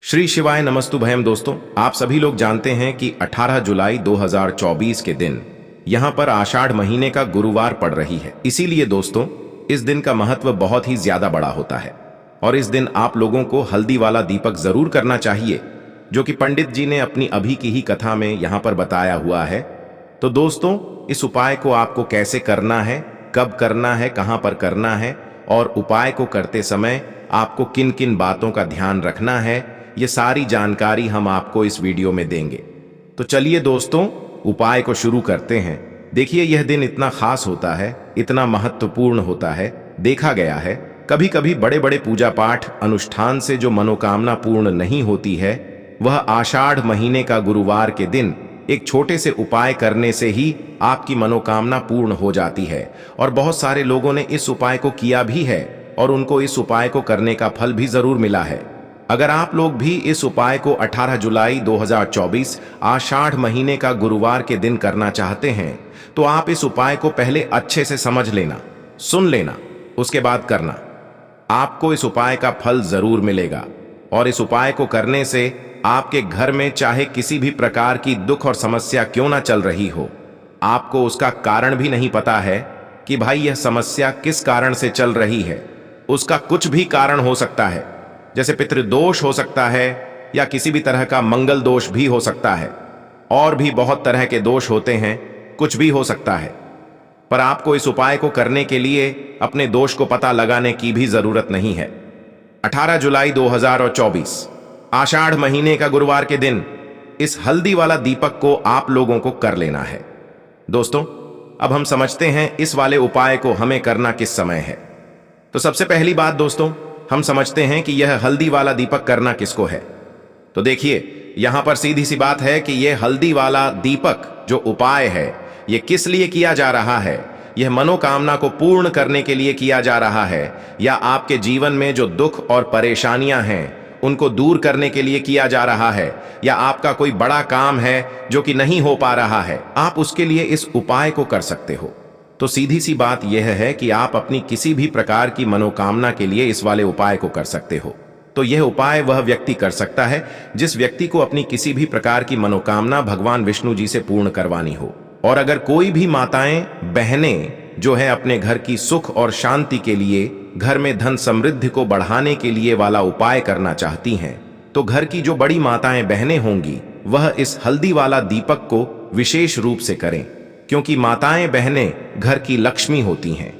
श्री शिवाय नमस्तुभयम। दोस्तों, आप सभी लोग जानते हैं कि 18 जुलाई 2024 के दिन यहां पर आषाढ़ महीने का गुरुवार पड़ रही है। इसीलिए दोस्तों, इस दिन का महत्व बहुत ही ज्यादा बड़ा होता है और इस दिन आप लोगों को हल्दी वाला दीपक जरूर करना चाहिए, जो कि पंडित जी ने अपनी अभी की ही कथा में यहां पर बताया हुआ है। तो दोस्तों, इस उपाय को आपको कैसे करना है, कब करना है, कहां पर करना है और उपाय को करते समय आपको किन किन बातों का ध्यान रखना है, ये सारी जानकारी हम आपको इस वीडियो में देंगे। तो चलिए दोस्तों, उपाय को शुरू करते हैं। देखिए, यह दिन इतना खास होता है, इतना महत्वपूर्ण होता है। देखा गया है कभी कभी बड़े बड़े पूजा पाठ अनुष्ठान से जो मनोकामना पूर्ण नहीं होती है, वह आषाढ़ महीने का गुरुवार के दिन एक छोटे से उपाय करने से ही आपकी मनोकामना पूर्ण हो जाती है। और बहुत सारे लोगों ने इस उपाय को किया भी है और उनको इस उपाय को करने का फल भी जरूर मिला है। अगर आप लोग भी इस उपाय को 18 जुलाई 2024 आषाढ़ महीने का गुरुवार के दिन करना चाहते हैं, तो आप इस उपाय को पहले अच्छे से समझ लेना, सुन लेना, उसके बाद करना। आपको इस उपाय का फल जरूर मिलेगा और इस उपाय को करने से आपके घर में चाहे किसी भी प्रकार की दुख और समस्या क्यों ना चल रही हो, आपको उसका कारण भी नहीं पता है कि भाई यह समस्या किस कारण से चल रही है। उसका कुछ भी कारण हो सकता है, जैसे पितृदोष हो सकता है या किसी भी तरह का मंगल दोष भी हो सकता है, और भी बहुत तरह के दोष होते हैं, कुछ भी हो सकता है। पर आपको इस उपाय को करने के लिए अपने दोष को पता लगाने की भी जरूरत नहीं है। 18 जुलाई 2024 आषाढ़ महीने का गुरुवार के दिन इस हल्दी वाला दीपक को आप लोगों को कर लेना है। दोस्तों, अब हम समझते हैं इस वाले उपाय को हमें करना किस समय है। तो सबसे पहली बात दोस्तों, हम समझते हैं कि यह हल्दी वाला दीपक करना किसको है। तो देखिए, यहां पर सीधी सी बात है कि यह हल्दी वाला दीपक जो उपाय है, यह किस लिए किया जा रहा है। यह मनोकामना को पूर्ण करने के लिए किया जा रहा है, या आपके जीवन में जो दुख और परेशानियां हैं उनको दूर करने के लिए किया जा रहा है, या आपका कोई बड़ा काम है जो कि नहीं हो पा रहा है, आप उसके लिए इस उपाय को कर सकते हो। तो सीधी सी बात यह है कि आप अपनी किसी भी प्रकार की मनोकामना के लिए इस वाले उपाय को कर सकते हो। तो यह उपाय वह व्यक्ति कर सकता है जिस व्यक्ति को अपनी किसी भी प्रकार की मनोकामना भगवान विष्णु जी से पूर्ण करवानी हो। और अगर कोई भी माताएं बहनें जो है अपने घर की सुख और शांति के लिए, घर में धन समृद्धि को बढ़ाने के लिए वाला उपाय करना चाहती हैं, तो घर की जो बड़ी माताएं बहनें होंगी वह इस हल्दी वाला दीपक को विशेष रूप से करें, क्योंकि माताएं बहनें घर की लक्ष्मी होती हैं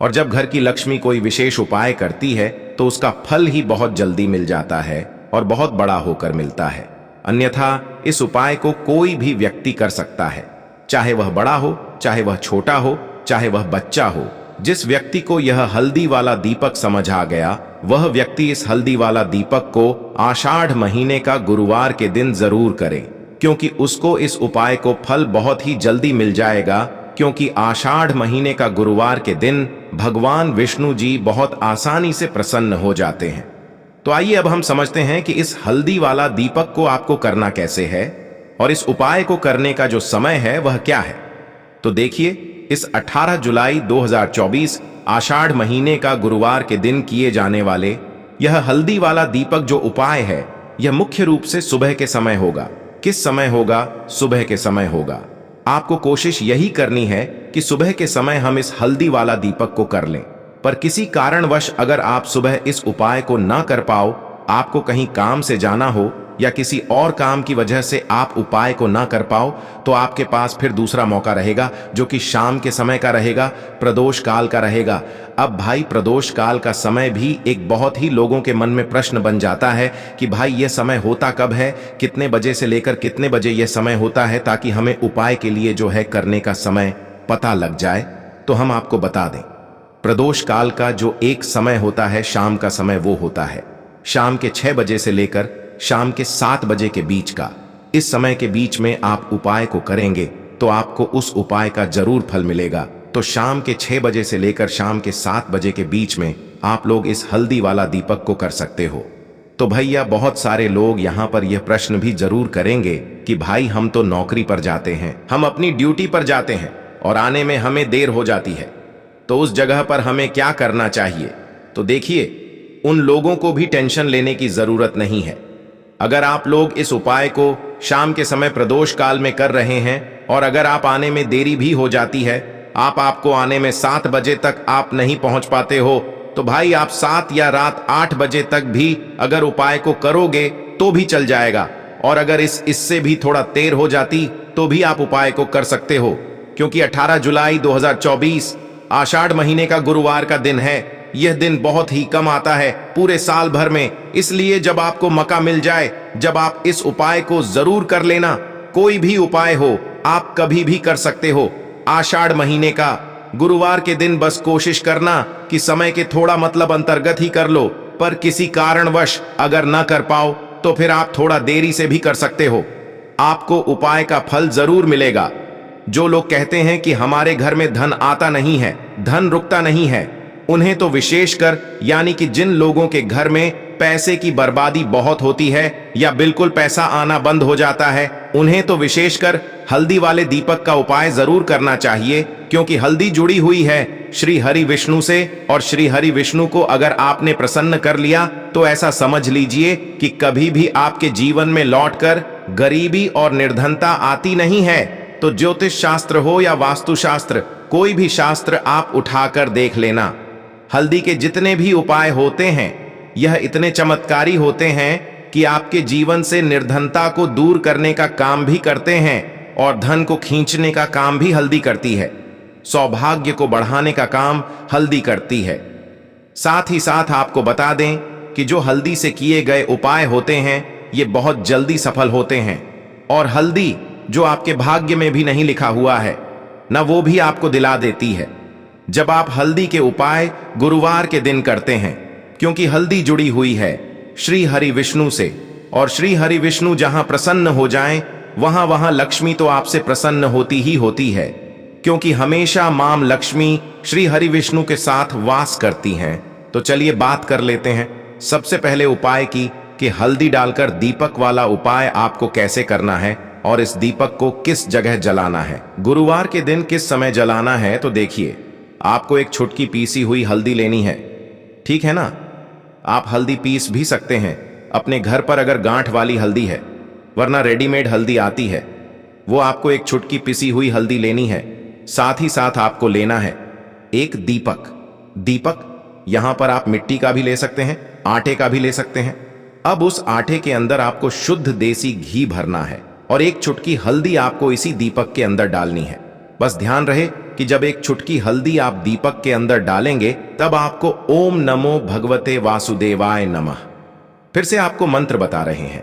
और जब घर की लक्ष्मी कोई विशेष उपाय करती है तो उसका फल ही बहुत जल्दी मिल जाता है और बहुत बड़ा होकर मिलता है। अन्यथा इस उपाय को कोई भी व्यक्ति कर सकता है, चाहे वह बड़ा हो, चाहे वह छोटा हो, चाहे वह बच्चा हो। जिस व्यक्ति को यह हल्दी वाला दीपक समझ आ गया, वह व्यक्ति इस हल्दी वाला दीपक को आषाढ़ महीने का गुरुवार के दिन जरूर करे, क्योंकि उसको इस उपाय को फल बहुत ही जल्दी मिल जाएगा। क्योंकि आषाढ़ महीने का गुरुवार के दिन भगवान विष्णु जी बहुत आसानी से प्रसन्न हो जाते हैं। तो आइए अब हम समझते हैं कि इस हल्दी वाला दीपक को आपको करना कैसे है और इस उपाय को करने का जो समय है वह क्या है। तो देखिए, इस 18 जुलाई 2024 आषाढ़ महीने का गुरुवार के दिन किए जाने वाले यह हल्दी वाला दीपक जो उपाय है, यह मुख्य रूप से सुबह के समय होगा। किस समय होगा? सुबह के समय होगा। आपको कोशिश यही करनी है कि सुबह के समय हम इस हल्दी वाला दीपक को कर लें। पर किसी कारणवश अगर आप सुबह इस उपाय को ना कर पाओ, आपको कहीं काम से जाना हो या किसी और काम की वजह से आप उपाय को ना कर पाओ, तो आपके पास फिर दूसरा मौका रहेगा, जो कि शाम के समय का रहेगा, प्रदोष काल का रहेगा। अब भाई, प्रदोष काल का समय भी एक बहुत ही लोगों के मन में प्रश्न बन जाता है कि भाई यह समय होता कब है, कितने बजे से लेकर कितने बजे यह समय होता है, ताकि हमें उपाय के लिए जो है करने का समय पता लग जाए। तो हम आपको बता दें, प्रदोष काल का जो एक समय होता है, शाम का समय, वो होता है शाम के 6 बजे से लेकर शाम के 7 बजे के बीच का। इस समय के बीच में आप उपाय को करेंगे तो आपको उस उपाय का जरूर फल मिलेगा। तो शाम के 6 बजे से लेकर शाम के 7 बजे के बीच में आप लोग इस हल्दी वाला दीपक को कर सकते हो। तो भैया, बहुत सारे लोग यहाँ पर यह प्रश्न भी जरूर करेंगे कि भाई हम तो नौकरी पर जाते हैं, हम अपनी ड्यूटी पर जाते हैं और आने में हमें देर हो जाती है, तो उस जगह पर हमें क्या करना चाहिए। तो देखिए, उन लोगों को भी टेंशन लेने की जरूरत नहीं है। अगर आप लोग इस उपाय को शाम के समय प्रदोष काल में कर रहे हैं और अगर आप आने में देरी भी हो जाती है, आपको आने में 7 बजे तक आप नहीं पहुंच पाते हो, तो भाई आप 7 या रात 8 बजे तक भी अगर उपाय को करोगे तो भी चल जाएगा। और अगर इससे भी थोड़ा देर हो जाती तो भी आप उपाय को कर सकते हो, क्योंकि 18 जुलाई 2024 आषाढ़ महीने का गुरुवार का दिन है। यह दिन बहुत ही कम आता है पूरे साल भर में, इसलिए जब आपको मौका मिल जाए, जब आप इस उपाय को जरूर कर लेना। कोई भी उपाय हो आप कभी भी कर सकते हो। आषाढ़ महीने का गुरुवार के दिन बस कोशिश करना कि समय के थोड़ा मतलब अंतर्गत ही कर लो, पर किसी कारणवश अगर ना कर पाओ तो फिर आप थोड़ा देरी से भी कर सकते हो। आपको उपाय का फल जरूर मिलेगा। जो लोग कहते हैं कि हमारे घर में धन आता नहीं है, धन रुकता नहीं है, उन्हें तो विशेषकर, यानी कि जिन लोगों के घर में पैसे की बर्बादी बहुत होती है या बिल्कुल पैसा आना बंद हो जाता है, उन्हें तो विशेषकर हल्दी वाले दीपक का उपाय जरूर करना चाहिए, क्योंकि हल्दी जुड़ी हुई है श्री हरि विष्णु से, और श्री हरि विष्णु को अगर आपने प्रसन्न कर लिया तो ऐसा समझ लीजिए कि कभी भी आपके जीवन में लौटकर गरीबी और निर्धनता आती नहीं है। तो ज्योतिष शास्त्र हो या वास्तु शास्त्र, कोई भी शास्त्र आप उठाकर देख लेना, हल्दी के जितने भी उपाय होते हैं यह इतने चमत्कारी होते हैं कि आपके जीवन से निर्धनता को दूर करने का काम भी करते हैं और धन को खींचने का काम भी हल्दी करती है। सौभाग्य को बढ़ाने का काम हल्दी करती है। साथ ही साथ आपको बता दें कि जो हल्दी से किए गए उपाय होते हैं ये बहुत जल्दी सफल होते हैं, और हल्दी जो आपके भाग्य में भी नहीं लिखा हुआ है ना, वो भी आपको दिला देती है जब आप हल्दी के उपाय गुरुवार के दिन करते हैं, क्योंकि हल्दी जुड़ी हुई है श्री हरि विष्णु से, और श्री हरि विष्णु जहां प्रसन्न हो जाएं वहां वहां लक्ष्मी तो आपसे प्रसन्न होती ही होती है, क्योंकि हमेशा मां लक्ष्मी श्री हरि विष्णु के साथ वास करती हैं। तो चलिए बात कर लेते हैं सबसे पहले उपाय की, कि हल्दी डालकर दीपक वाला उपाय आपको कैसे करना है और इस दीपक को किस जगह जलाना है, गुरुवार के दिन किस समय जलाना है। तो देखिए, आपको एक छुटकी पीसी हुई हल्दी लेनी है, ठीक है ना। आप हल्दी पीस भी सकते हैं अपने घर पर अगर गांठ वाली हल्दी है, वरना रेडीमेड हल्दी आती है, वो आपको एक छुटकी पिसी हुई हल्दी लेनी है। साथ ही साथ आपको लेना है एक दीपक। दीपक यहां पर आप मिट्टी का भी ले सकते हैं, आटे का भी ले सकते हैं। अब उस आटे के अंदर आपको शुद्ध देसी घी भरना है और एक चुटकी हल्दी आपको इसी दीपक के अंदर डालनी है। बस ध्यान रहे कि जब एक चुटकी हल्दी आप दीपक के अंदर डालेंगे तब आपको ओम नमो भगवते वासुदेवाय नमः, फिर से आपको मंत्र बता रहे हैं,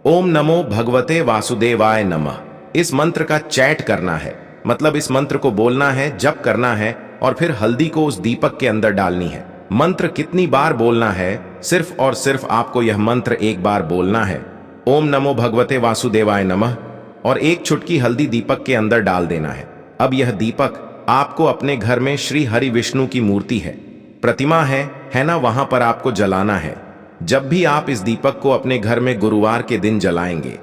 ओम नमो भगवते वासुदेवाय नमः। इस मंत्र का चैट करना है, मतलब इस मंत्र को बोलना है, जप करना है, और फिर हल्दी को उस दीपक के अंदर डालनी है। मंत्र कितनी बार बोलना है, सिर्फ और सिर्फ आपको यह मंत्र एक बार बोलना है, ओम नमो भगवते वासुदेवाय नमः, और एक चुटकी हल्दी दीपक के अंदर डाल देना है। अब यह दीपक आपको अपने घर में श्री हरि विष्णु की मूर्ति है, प्रतिमा है ना, वहां पर आपको जलाना है। जब भी आप इस दीपक को अपने घर में गुरुवार के दिन जलाएंगे,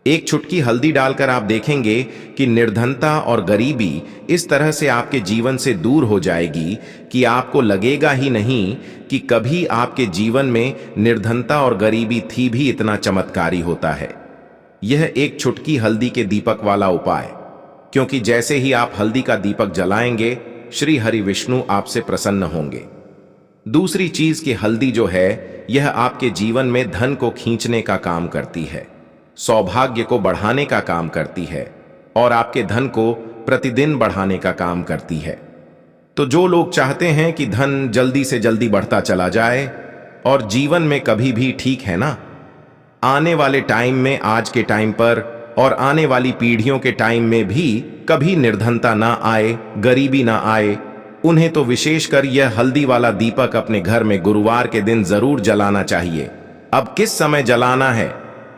एक चुटकी हल्दी डालकर आप देखेंगे कि निर्धनता और गरीबी इस तरह से आपके जीवन से दूर हो जाएगी कि आपको लगेगा ही नहीं कि कभी आपके जीवन में निर्धनता और गरीबी थी भी इतना चमत्कारी होता है। यह एक चुटकी हल्दी के दीपक वाला उपाय, क्योंकि जैसे ही आप हल्दी का दीपक जलाएंगे श्री हरि विष्णु आपसे प्रसन्न होंगे। दूसरी चीज कि हल्दी जो है यह आपके जीवन में धन को खींचने का काम करती है, सौभाग्य को बढ़ाने का काम करती है और आपके धन को प्रतिदिन बढ़ाने का काम करती है। तो जो लोग चाहते हैं कि धन जल्दी से जल्दी बढ़ता चला जाए और जीवन में कभी भी, ठीक है ना, आने वाले टाइम में, आज के टाइम पर और आने वाली पीढ़ियों के टाइम में भी कभी निर्धनता ना आए, गरीबी ना आए, उन्हें तो विशेषकर यह हल्दी वाला दीपक अपने घर में गुरुवार के दिन जरूर जलाना चाहिए। अब किस समय जलाना है,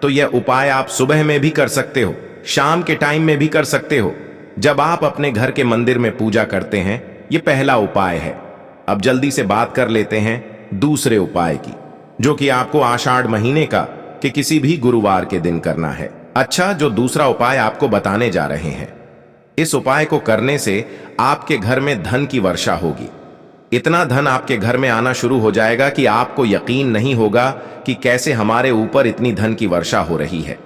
तो यह उपाय आप सुबह में भी कर सकते हो, शाम के टाइम में भी कर सकते हो, जब आप अपने घर के मंदिर में पूजा करते हैं। यह पहला उपाय है। अब जल्दी से बात कर लेते हैं दूसरे उपाय की, जो कि आपको आषाढ़ महीने का कि किसी भी गुरुवार के दिन करना है। अच्छा, जो दूसरा उपाय आपको बताने जा रहे हैं, इस उपाय को करने से आपके घर में धन की वर्षा होगी। इतना धन आपके घर में आना शुरू हो जाएगा कि आपको यकीन नहीं होगा कि कैसे हमारे ऊपर इतनी धन की वर्षा हो रही है,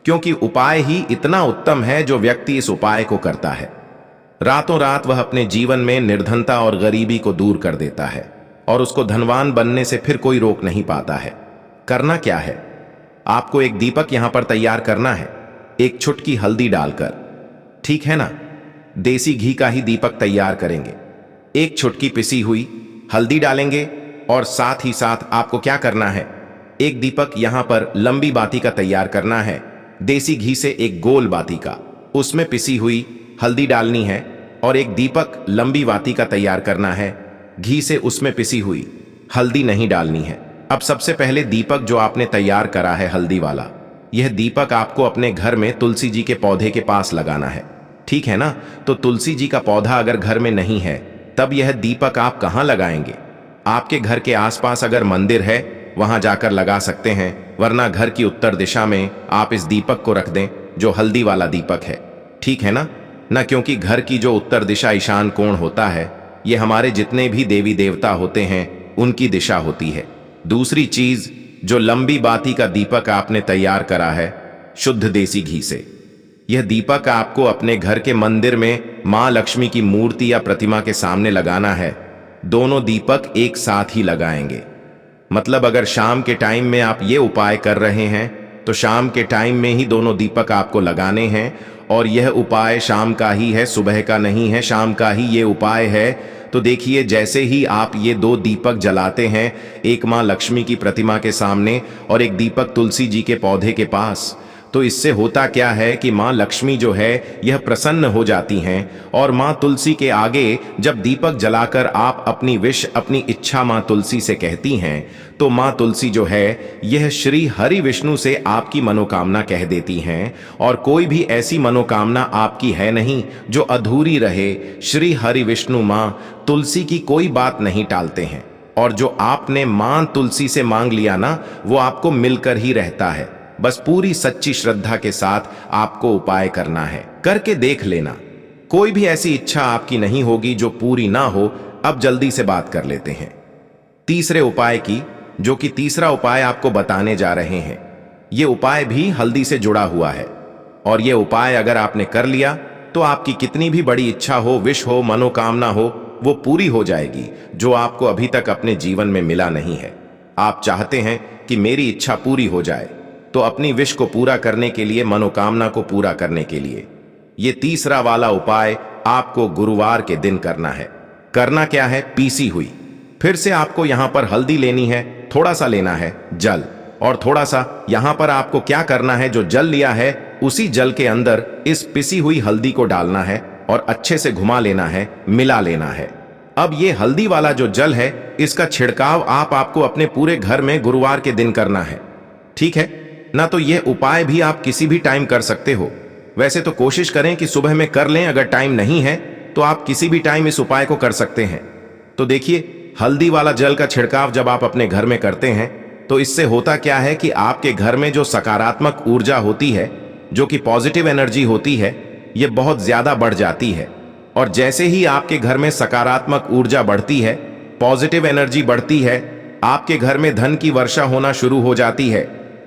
क्योंकि उपाय ही इतना उत्तम है जो व्यक्ति इस उपाय को करता है। रातों रात वह अपने जीवन में निर्धनता और गरीबी को दूर कर देता है और उसको धनवान बनने से फिर कोई रोक नहीं पाता है। करना क्या है? आपको एक दीपक यहां पर तैयार करना है, एक चुटकी हल्दी डालकर, ठीक है ना? देसी घी का ही दीपक तैयार करेंगे। एक चुटकी पिसी हुई हल्दी डालेंगे और साथ ही साथ आपको क्या करना है, एक दीपक यहां पर लंबी बाती का तैयार करना है। देसी घी से एक गोल बाती का, उसमें पिसी हुई हल्दी डालनी है और एक दीपक लंबी बाती का तैयार करना है। घी से उसमें पिसी हुई हल्दी नहीं डालनी है। अब सबसे पहले दीपक जो आपने तैयार करा है हल्दी वाला, यह दीपक आपको अपने घर में तुलसी जी के पौधे के पास लगाना है, ठीक है ना? तो तुलसी जी का पौधा अगर घर में नहीं है तब यह दीपक आप कहां लगाएंगे? आपके घर के आसपास अगर मंदिर है वहां जाकर लगा सकते हैं, वरना घर की उत्तर दिशा में आप इस दीपक को रख दें जो हल्दी वाला दीपक है, ठीक है ना? क्योंकि घर की जो उत्तर दिशा ईशान कोण होता है, ये हमारे जितने भी देवी देवता होते हैं उनकी दिशा होती है। दूसरी चीज, जो लंबी बाती का दीपक आपने तैयार करा है शुद्ध देसी घी से, यह दीपक आपको अपने घर के मंदिर में मां लक्ष्मी की मूर्ति या प्रतिमा के सामने लगाना है। दोनों दीपक एक साथ ही लगाएंगे। मतलब अगर शाम के टाइम में आप ये उपाय कर रहे हैं तो शाम के टाइम में ही दोनों दीपक आपको लगाने हैं, और यह उपाय शाम का ही है, सुबह का नहीं है, शाम का ही ये उपाय है। तो देखिए, जैसे ही आप ये दो दीपक जलाते हैं, एक मां लक्ष्मी की प्रतिमा के सामने और एक दीपक तुलसी जी के पौधे के पास, तो इससे होता क्या है कि मां लक्ष्मी जो है यह प्रसन्न हो जाती हैं, और मां तुलसी के आगे जब दीपक जलाकर आप अपनी विश, अपनी इच्छा मां तुलसी से कहती हैं, तो मां तुलसी जो है यह श्री हरि विष्णु से आपकी मनोकामना कह देती हैं, और कोई भी ऐसी मनोकामना आपकी है नहीं जो अधूरी रहे। श्री हरि विष्णु मां तुलसी की कोई बात नहीं टालते हैं, और जो आपने मां तुलसी से मांग लिया ना, वो आपको मिलकर ही रहता है। बस पूरी सच्ची श्रद्धा के साथ आपको उपाय करना है, करके देख लेना। कोई भी ऐसी इच्छा आपकी नहीं होगी जो पूरी ना हो। अब जल्दी से बात कर लेते हैं तीसरे उपाय की, जो कि तीसरा उपाय आपको बताने जा रहे हैं। यह उपाय भी हल्दी से जुड़ा हुआ है, और यह उपाय अगर आपने कर लिया तो आपकी कितनी भी बड़ी इच्छा हो, विश हो, मनोकामना हो, वो पूरी हो जाएगी, जो आपको अभी तक अपने जीवन में मिला नहीं है। आप चाहते हैं कि मेरी इच्छा पूरी हो जाए, तो अपनी विश को पूरा करने के लिए, मनोकामना को पूरा करने के लिए ये तीसरा वाला उपाय आपको गुरुवार के दिन करना है। करना क्या है? पीसी हुई, फिर से आपको यहां पर हल्दी लेनी है, थोड़ा सा लेना है जल, और थोड़ा सा यहां पर आपको क्या करना है, जो जल लिया है उसी जल के अंदर इस पिसी हुई हल्दी को डालना है और अच्छे से घुमा लेना है, मिला लेना है। अब ये हल्दी वाला जो जल है, इसका छिड़काव आपको अपने पूरे घर में गुरुवार के दिन करना है, ठीक है ना? तो यह उपाय भी आप किसी भी टाइम कर सकते हो। वैसे तो कोशिश करें कि सुबह में कर लें, अगर टाइम नहीं है तो आप किसी भी टाइम इस उपाय को कर सकते हैं। तो देखिए, हल्दी वाला जल का छिड़काव जब आप अपने घर में करते हैं तो इससे होता क्या है कि आपके घर में जो सकारात्मक ऊर्जा होती है, जो कि पॉजिटिव एनर्जी होती है, ये बहुत ज्यादा बढ़ जाती है। और जैसे ही आपके घर में सकारात्मक ऊर्जा बढ़ती है, पॉजिटिव एनर्जी बढ़ती है, आपके घर में धन की वर्षा होना शुरू हो जाती है,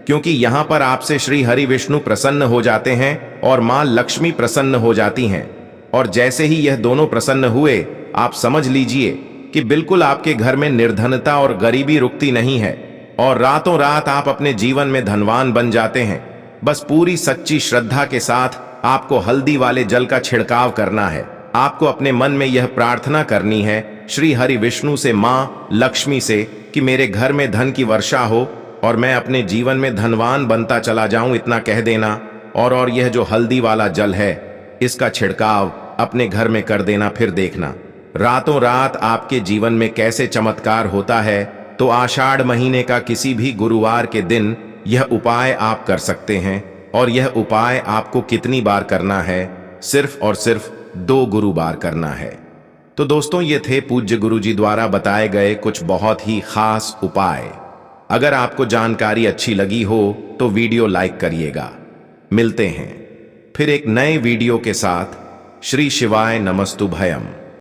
क्योंकि यहां पर आपसे श्री हरि विष्णु प्रसन्न हो जाते हैं और मां लक्ष्मी प्रसन्न हो जाती हैं। और जैसे ही यह दोनों प्रसन्न हुए, आप समझ लीजिए कि बिल्कुल आपके घर में निर्धनता और गरीबी रुकती नहीं है, और रातों रात आप अपने जीवन में धनवान बन जाते हैं। बस पूरी सच्ची श्रद्धा के साथ आपको हल्दी वाले जल का छिड़काव करना है। आपको अपने मन में यह प्रार्थना करनी है श्री हरि विष्णु से, मां लक्ष्मी से, कि मेरे घर में धन की वर्षा हो और मैं अपने जीवन में धनवान बनता चला जाऊं, इतना कह देना। और यह जो हल्दी वाला जल है, इसका छिड़काव अपने घर में कर देना। फिर देखना रातों रात आपके जीवन में कैसे चमत्कार होता है। तो आषाढ़ महीने का किसी भी गुरुवार के दिन यह उपाय आप कर सकते हैं, और यह उपाय आपको कितनी बार करना है? सिर्फ और सिर्फ 2 गुरुवार करना है। तो दोस्तों, ये थे पूज्य गुरुजी द्वारा बताए गए कुछ बहुत ही खास उपाय। अगर आपको जानकारी अच्छी लगी हो तो वीडियो लाइक करिएगा। मिलते हैं फिर एक नए वीडियो के साथ। श्री शिवाय नमस्तुभयम।